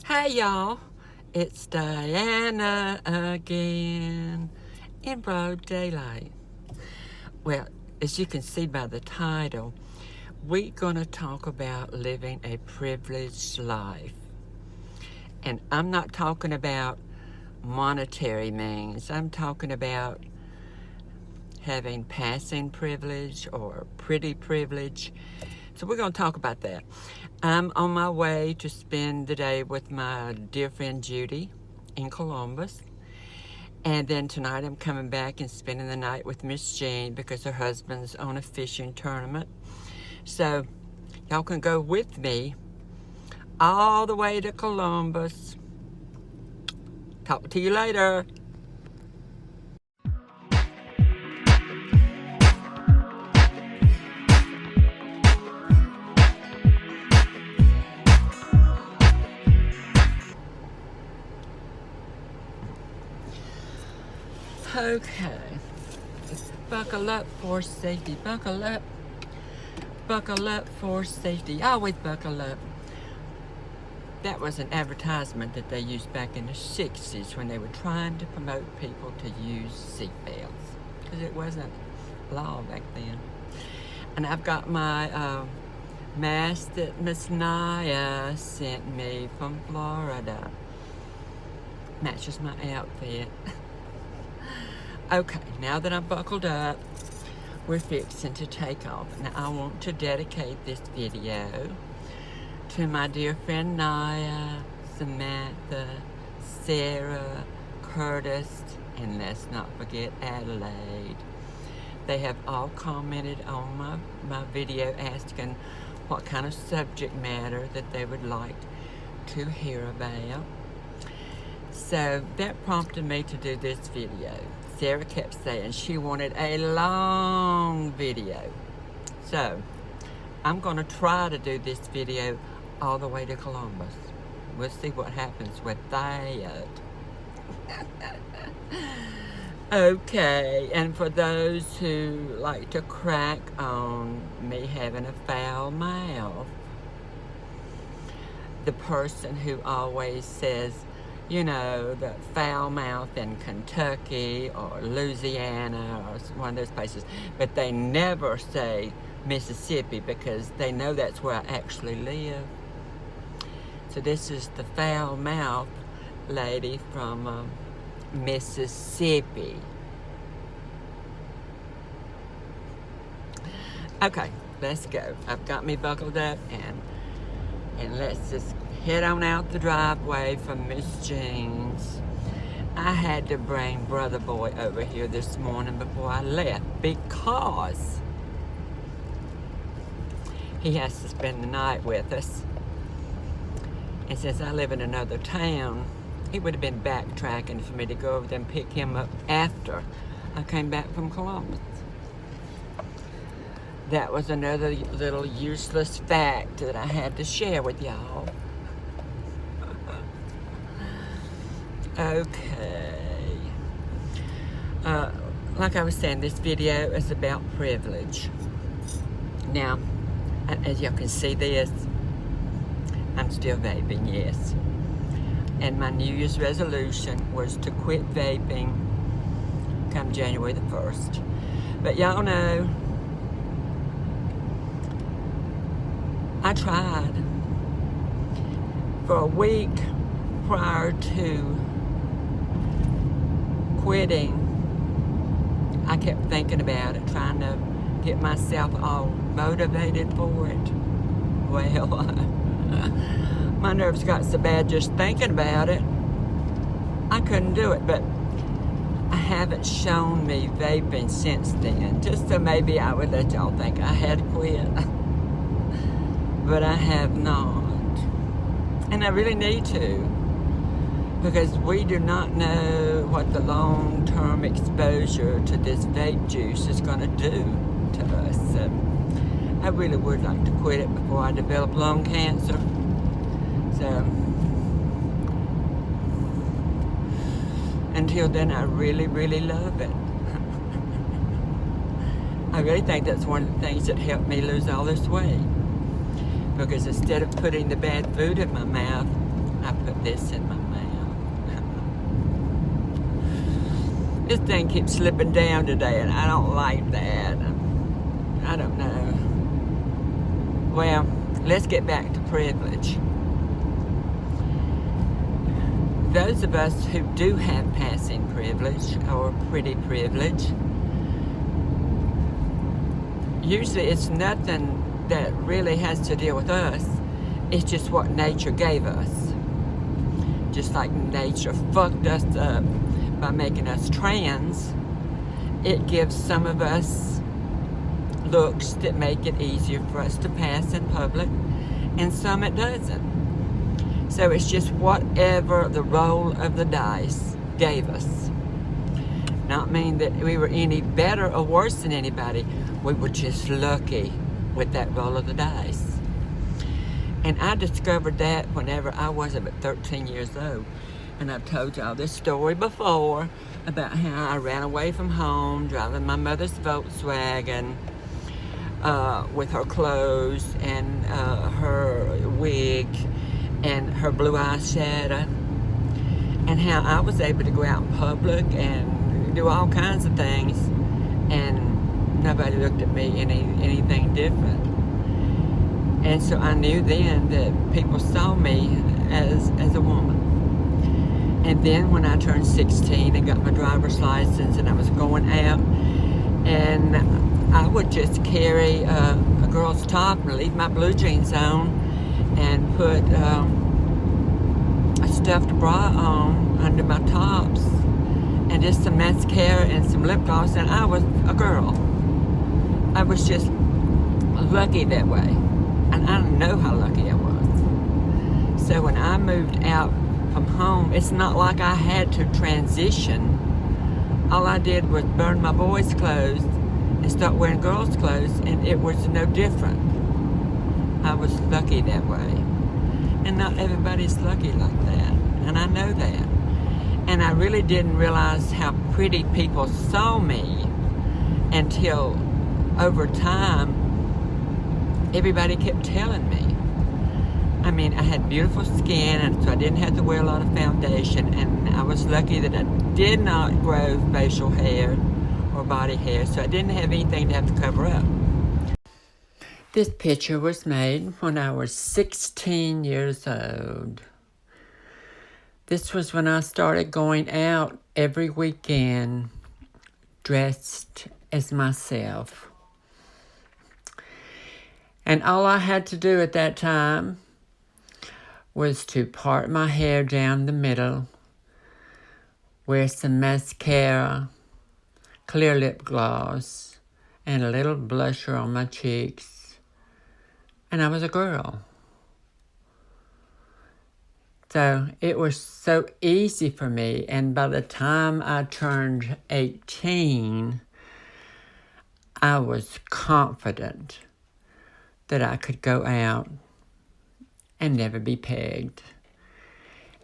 Hey y'all, it's Diana again in broad daylight. Well, as you can see by the title, we're going to talk about living a privileged life. And I'm not talking about monetary means, I'm talking about having passing privilege or pretty privilege. So we're going to talk about that. I'm on my way to spend the day with my dear friend Judy in Columbus. And then tonight I'm coming back and spending the night with Miss Jean because her husband's on a fishing tournament. So y'all can go with me all the way to Columbus. Talk to you later. Okay. Buckle up for safety. Buckle up. Buckle up for safety. Always buckle up. That was an advertisement that they used back in the 60s when they were trying to promote people to use seatbelts because it wasn't law back then. And I've got my mask that Miss Naya sent me from Florida. Matches my outfit. Okay, now that I'm buckled up, we're fixing to take off. Now I want to dedicate this video to my dear friend Naya, Samantha, Sarah, Curtis, and let's not forget Adelaide. They have all commented on my video asking what kind of subject matter that they would like to hear about. So that prompted me to do this video. Sarah kept saying she wanted a long video. So I'm going to try to do this video all the way to Columbus. We'll see what happens with that. Okay, and for those who like to crack on me having a foul mouth, the person who always says, you know, the foul mouth in Kentucky or Louisiana or one of those places, but they never say Mississippi because they know that's where I actually live. So this is the foul mouth lady from Mississippi. Okay, let's go. I've got me buckled up and let's just head on out the driveway from Miss Jean's. I had to bring Brother Boy over here this morning before I left because he has to spend the night with us. And since I live in another town, it would have been backtracking for me to go over there and pick him up after I came back from Columbus. That was another little useless fact that I had to share with y'all. Okay. Like I was saying, this video is about privilege. Now, as y'all can see this, I'm still vaping, yes. And my New Year's resolution was to quit vaping come January the 1st. But y'all know, I tried for a week prior to quitting. I kept thinking about it, trying to get myself all motivated for it. Well, my nerves got so bad just thinking about it, I couldn't do it. But I haven't shown me vaping since then, just so maybe I would let y'all think I had quit. But I have not. And I really need to, because we do not know what the long-term exposure to this vape juice is going to do to us. So I really would like to quit it before I develop lung cancer. So until then, I really, really love it. I really think that's one of the things that helped me lose all this weight. Because instead of putting the bad food in my mouth, I put this in my mouth. This thing keeps slipping down today, and I don't like that. I don't know. Well, let's get back to privilege. Those of us who do have passing privilege or pretty privilege, usually it's nothing that really has to deal with us. It's just what nature gave us. Just like nature fucked us up by making us trans, it gives some of us looks that make it easier for us to pass in public, and some it doesn't. So it's just whatever the roll of the dice gave us. Not mean that we were any better or worse than anybody. We were just lucky with that roll of the dice. And I discovered that whenever I was about 13 years old. And I've told y'all this story before about how I ran away from home driving my mother's Volkswagen with her clothes and her wig and her blue eyeshadow, and how I was able to go out in public and do all kinds of things, and nobody looked at me anything different. And so I knew then that people saw me as a woman. And then when I turned 16 and got my driver's license, and I was going out, and I would just carry a girl's top and leave my blue jeans on and put a stuffed bra on under my tops and just some mascara and some lip gloss, and I was a girl. I was just lucky that way, and I don't know how lucky I was. So when I moved out from home, it's not like I had to transition. All I did was burn my boys' clothes and start wearing girls' clothes, and it was no different. I was lucky that way. And not everybody's lucky like that, and I know that. And I really didn't realize how pretty people saw me until over time everybody kept telling me. I mean, I had beautiful skin, and so I didn't have to wear a lot of foundation, and I was lucky that I did not grow facial hair or body hair, so I didn't have anything to have to cover up. This picture was made when I was 16 years old. This was when I started going out every weekend dressed as myself. And all I had to do at that time was to part my hair down the middle, wear some mascara, clear lip gloss, and a little blusher on my cheeks, and I was a girl. So it was so easy for me, and by the time I turned 18, I was confident that I could go out and never be pegged.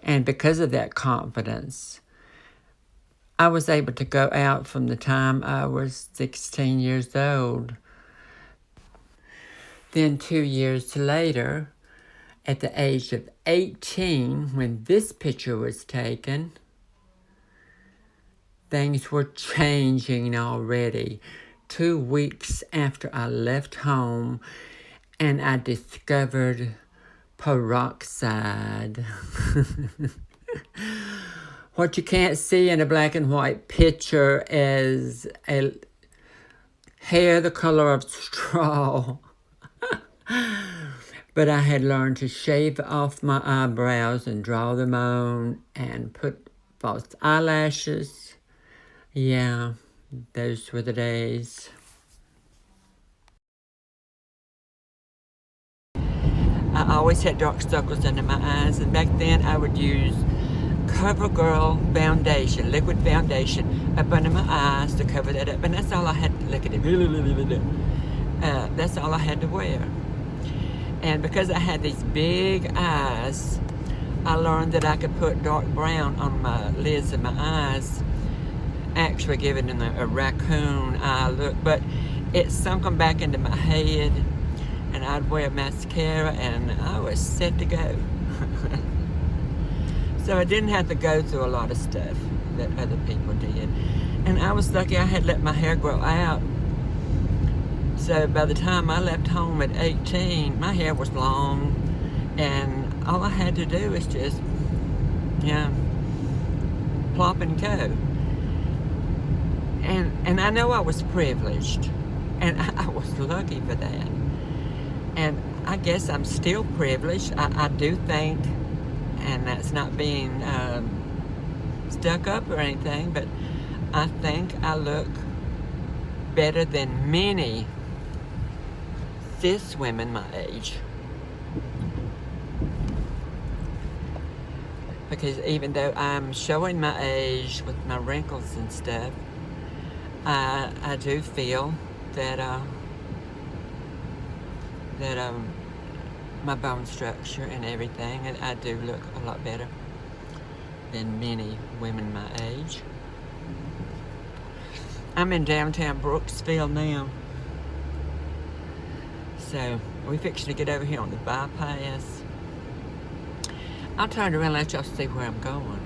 And because of that confidence, I was able to go out from the time I was 16 years old. Then 2 years later, at the age of 18, when this picture was taken, things were changing already. 2 weeks after I left home, and I discovered peroxide. What you can't see in a black and white picture is a hair the color of straw. But I had learned to shave off my eyebrows and draw them on and put false eyelashes. Yeah, those were the days. I always had dark circles under my eyes, and back then I would use CoverGirl foundation, liquid foundation, up under my eyes to cover that up, and that's all I had. Look at it. That's all I had to wear. And because I had these big eyes, I learned that I could put dark brown on my lids of my eyes, actually giving them a raccoon eye look. But it sunk them back into my head, and I'd wear mascara, and I was set to go. So I didn't have to go through a lot of stuff that other people did. And I was lucky I had let my hair grow out. So by the time I left home at 18, my hair was long, and all I had to do was just, plop and go. And I know I was privileged, and I was lucky for that. And I guess I'm still privileged. I do think, and that's not being stuck up or anything, but I think I look better than many cis women my age. Because even though I'm showing my age with my wrinkles and stuff, I do feel that my bone structure and everything, and I do look a lot better than many women my age. I'm in downtown Brooksville now. So we're fixing to get over here on the bypass. I'll turn around and let y'all see where I'm going.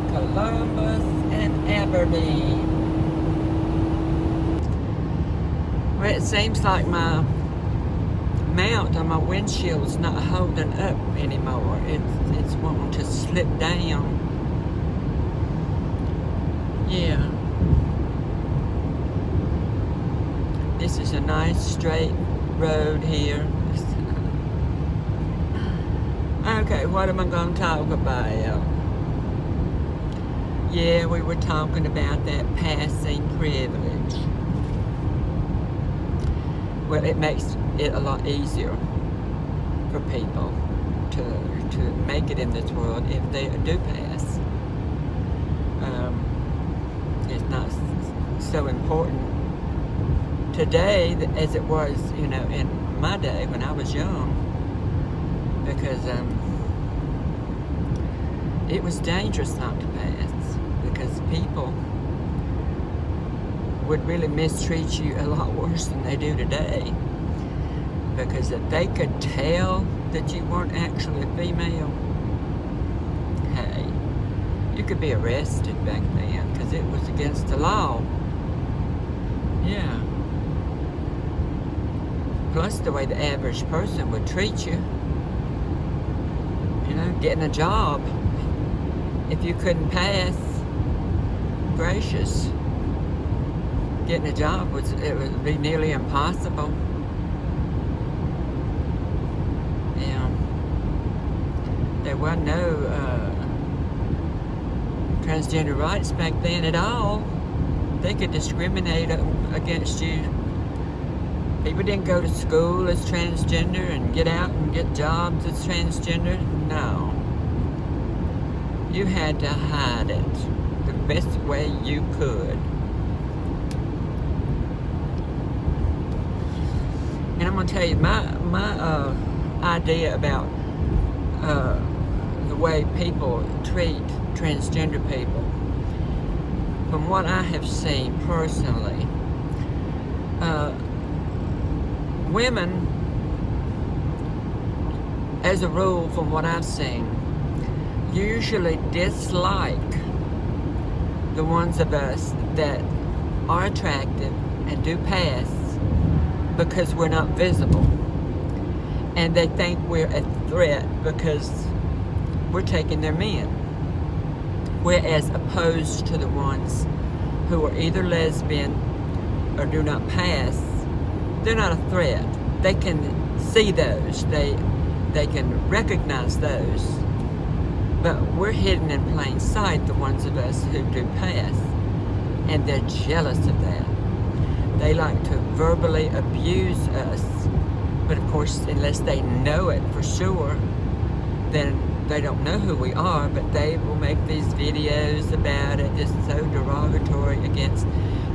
Columbus and Aberdeen. Well, it seems like my mount on my windshield's not holding up anymore. It's wanting to slip down. Yeah. This is a nice straight road here. Okay, what am I going to talk about? Yeah, we were talking about that passing privilege. Well, it makes it a lot easier for people to make it in this world if they do pass. It's not so important today as it was, in my day when I was young, because it was dangerous not to pass, because people would really mistreat you a lot worse than they do today. Because if they could tell that you weren't actually a female, hey, you could be arrested back then, because it was against the law. Yeah. Plus the way the average person would treat you. Getting a job, if you couldn't pass, gracious. Getting a job would be nearly impossible. Yeah. There were no transgender rights back then at all. They could discriminate against you. People didn't go to school as transgender and get out and get jobs as transgender. No. You had to hide it the best way you could. And I'm going to tell you, my idea about the way people treat transgender people, from what I have seen personally, women, as a rule, from what I've seen, usually dislike the ones of us that are attractive and do pass, because we're not visible. And they think we're a threat because we're taking their men. Whereas opposed to the ones who are either lesbian or do not pass, they're not a threat. They can see those. They can recognize those. But we're hidden in plain sight, the ones of us who do pass. And they're jealous of that. They like to verbally abuse us, but of course, unless they know it for sure, then they don't know who we are, but they will make these videos about it, just so derogatory against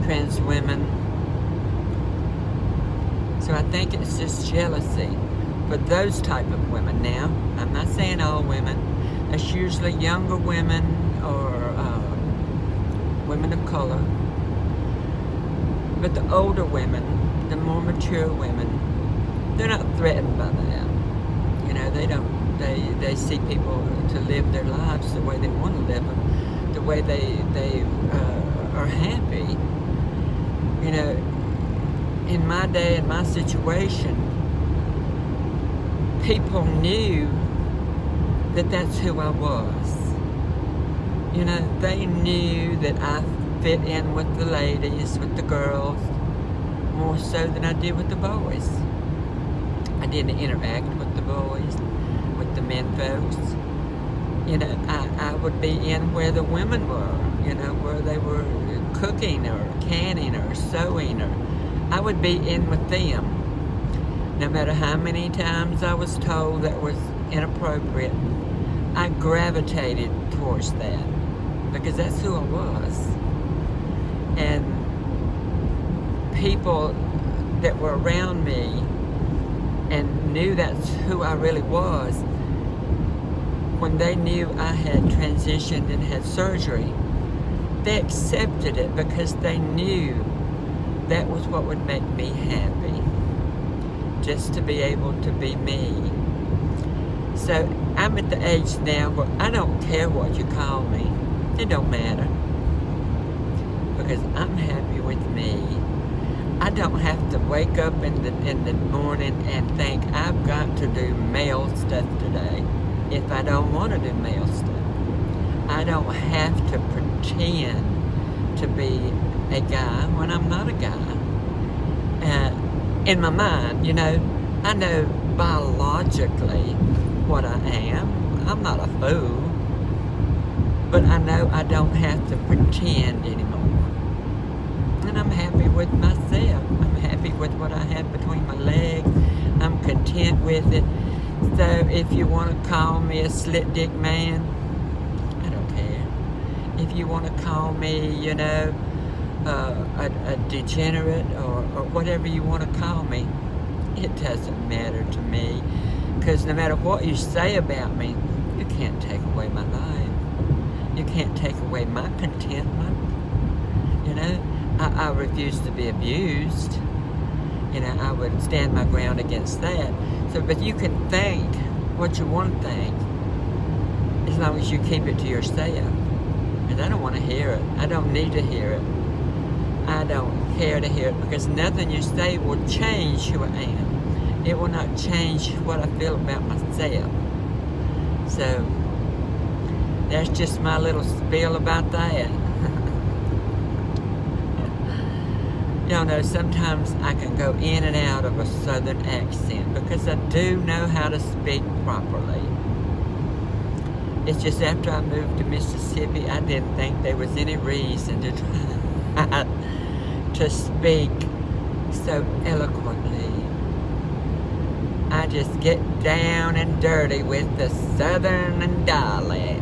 trans women. So I think it's just jealousy for those type of women. Now, I'm not saying all women. It's usually younger women or women of color. But the older women, the more mature women, they're not threatened by that. You know, they see people to live their lives the way they want to live them, the way they are happy. You know, in my day, in my situation, people knew that that's who I was. You know, they knew that I fit in with the ladies, with the girls, more so than I did with the boys. I didn't interact with the boys, with the men folks. You know, I would be in where the women were, you know, where they were cooking or canning or sewing, or I would be in with them. No matter how many times I was told that was inappropriate, I gravitated towards that because that's who I was. And people that were around me and knew that's who I really was, when they knew I had transitioned and had surgery, they accepted it because they knew that was what would make me happy, just to be able to be me. So I'm at the age now where I don't care what you call me. It don't matter. Because I'm happy with me. I don't have to wake up in the morning and think I've got to do male stuff today if I don't want to do male stuff. I don't have to pretend to be a guy when I'm not a guy. In my mind, you know, I know biologically what I am. I'm not a fool. But I know I don't have to pretend anymore. And I'm happy with myself. I'm happy with what I have between my legs. I'm content with it. So if you want to call me a slit dick man, I don't care. If you want to call me, you know, a degenerate or whatever you want to call me, it doesn't matter to me. Because no matter what you say about me, you can't take away my life. You can't take away my contentment. You know, I refuse to be abused. You know, I would stand my ground against that. So, but you can think what you want to think as long as you keep it to yourself. Because I don't want to hear it. I don't need to hear it. I don't care to hear it because nothing you say will change who I am. It will not change what I feel about myself. So, that's just my little spiel about that. Y'all know sometimes I can go in and out of a southern accent because I do know how to speak properly. It's just after I moved to Mississippi, I didn't think there was any reason to try to speak so eloquently. I just get down and dirty with the southern dialect.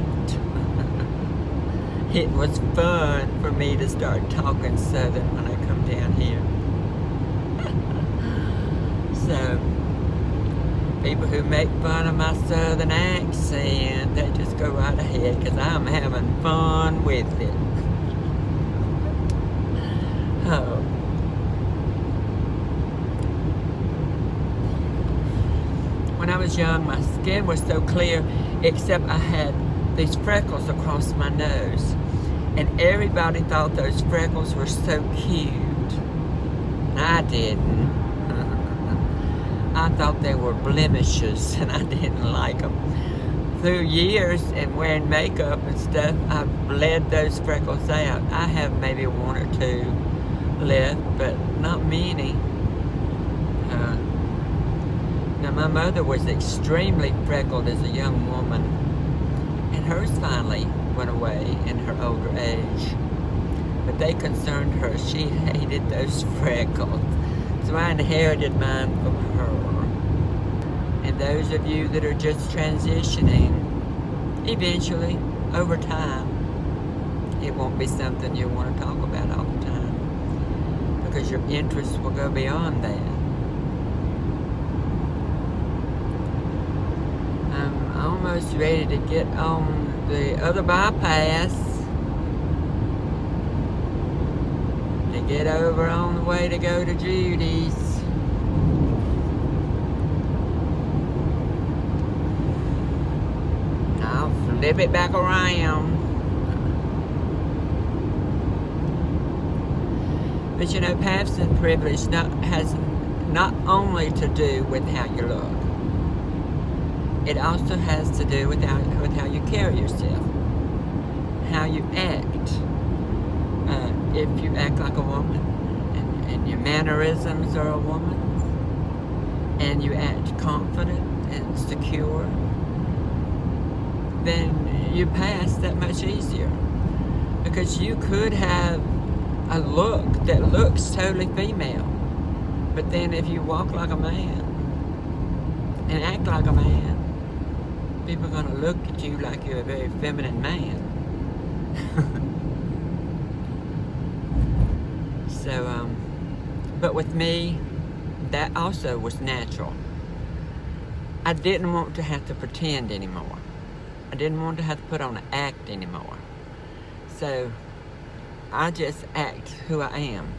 It was fun for me to start talking southern when I come down here. So, people who make fun of my southern accent, they just go right ahead because I'm having fun with it. Oh. When I was young, my skin was so clear, except I had these freckles across my nose. And everybody thought those freckles were so cute. I didn't. I thought they were blemishes and I didn't like them. Through years and wearing makeup and stuff, I've bled those freckles out. I have maybe one or two left, but not many. Now my mother was extremely freckled as a young woman, and hers finally went away in her older age. But they concerned her. She hated those freckles. So I inherited mine from her. And those of you that are just transitioning, eventually, over time, it won't be something you want to talk about all the time, because your interests will go beyond that. Almost ready to get on the other bypass to get over on the way to go to Judy's. I'll flip it back around. But you know, paths and privilege has not only to do with how you look. It also has to do with how you carry yourself, how you act. If you act like a woman, and your mannerisms are a woman, and you act confident and secure, then you pass that much easier. Because you could have a look that looks totally female, but then if you walk like a man and act like a man, people are going to look at you like you're a very feminine man. So, but with me, that also was natural. I didn't want to have to pretend anymore. I didn't want to have to put on an act anymore. So, I just act who I am.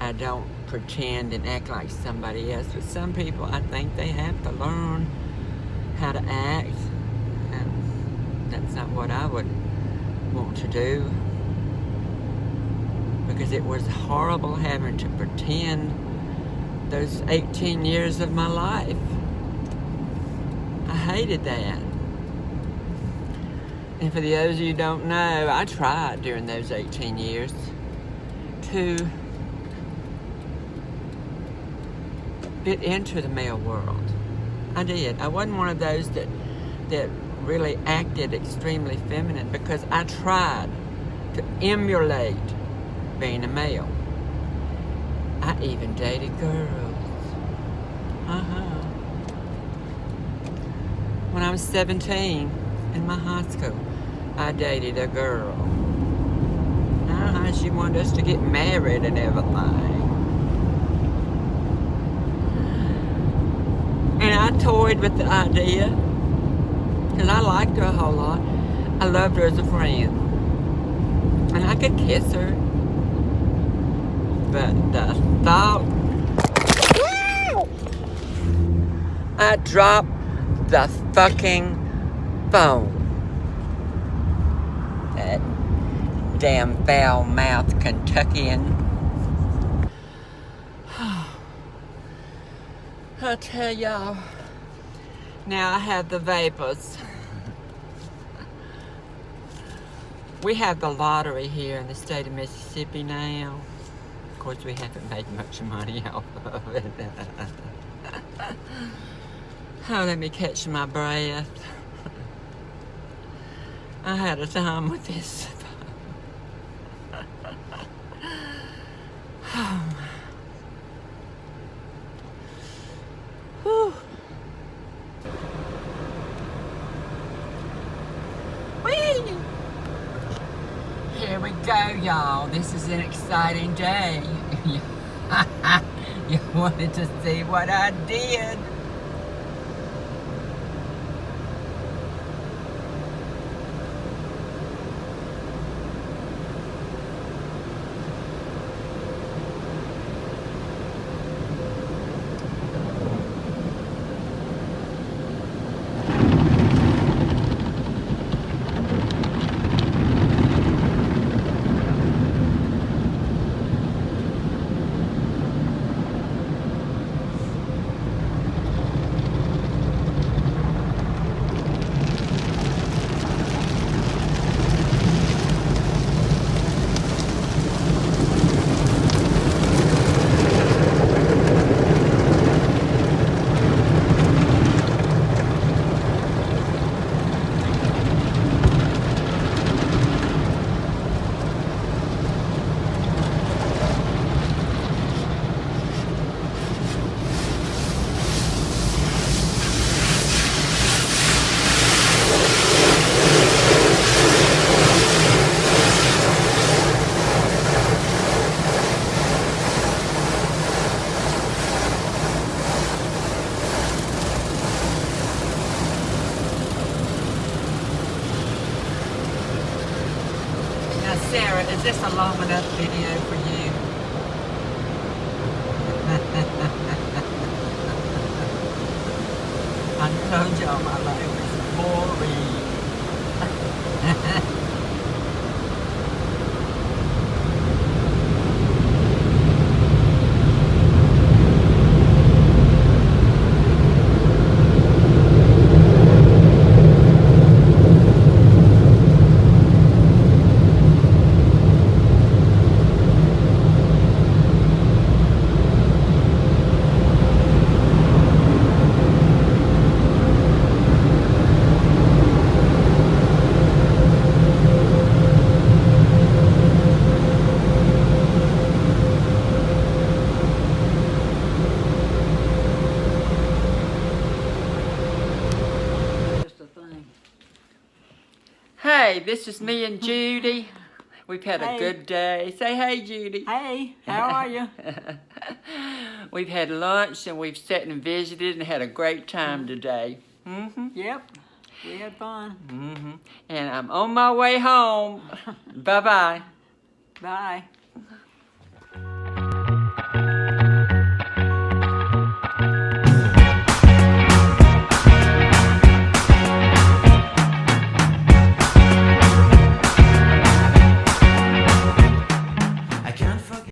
I don't pretend and act like somebody else. But some people, I think they have to learn how to act. And that's not what I would want to do. Because it was horrible having to pretend those 18 years of my life. I hated that. And for those of you who don't know, I tried during those 18 years to fit into the male world. I did. I wasn't one of those that really acted extremely feminine, because I tried to emulate being a male. I even dated girls. When I was 17 in my high school, I dated a girl. She wanted us to get married and everything. And I toyed with the idea, because I liked her a whole lot. I loved her as a friend. And I could kiss her. But the thought, I dropped the fucking phone. That damn foul-mouthed Kentuckian. I tell y'all, now I have the vapors. We have the lottery here in the state of Mississippi now. Of course, we haven't made much money off of it. Oh, let me catch my breath. I had a time with this. Whew. Whee! Here we go, y'all. This is an exciting day. You wanted to see what I did. Sarah, is this a long enough video for you? I told y'all my life was boring. Hey, this is me and Judy. We've had a good day. Say hey, Judy. Hey, how are you? We've had lunch and we've sat and visited and had a great time today. Yep, we had fun. And I'm on my way home. Bye-bye. Bye.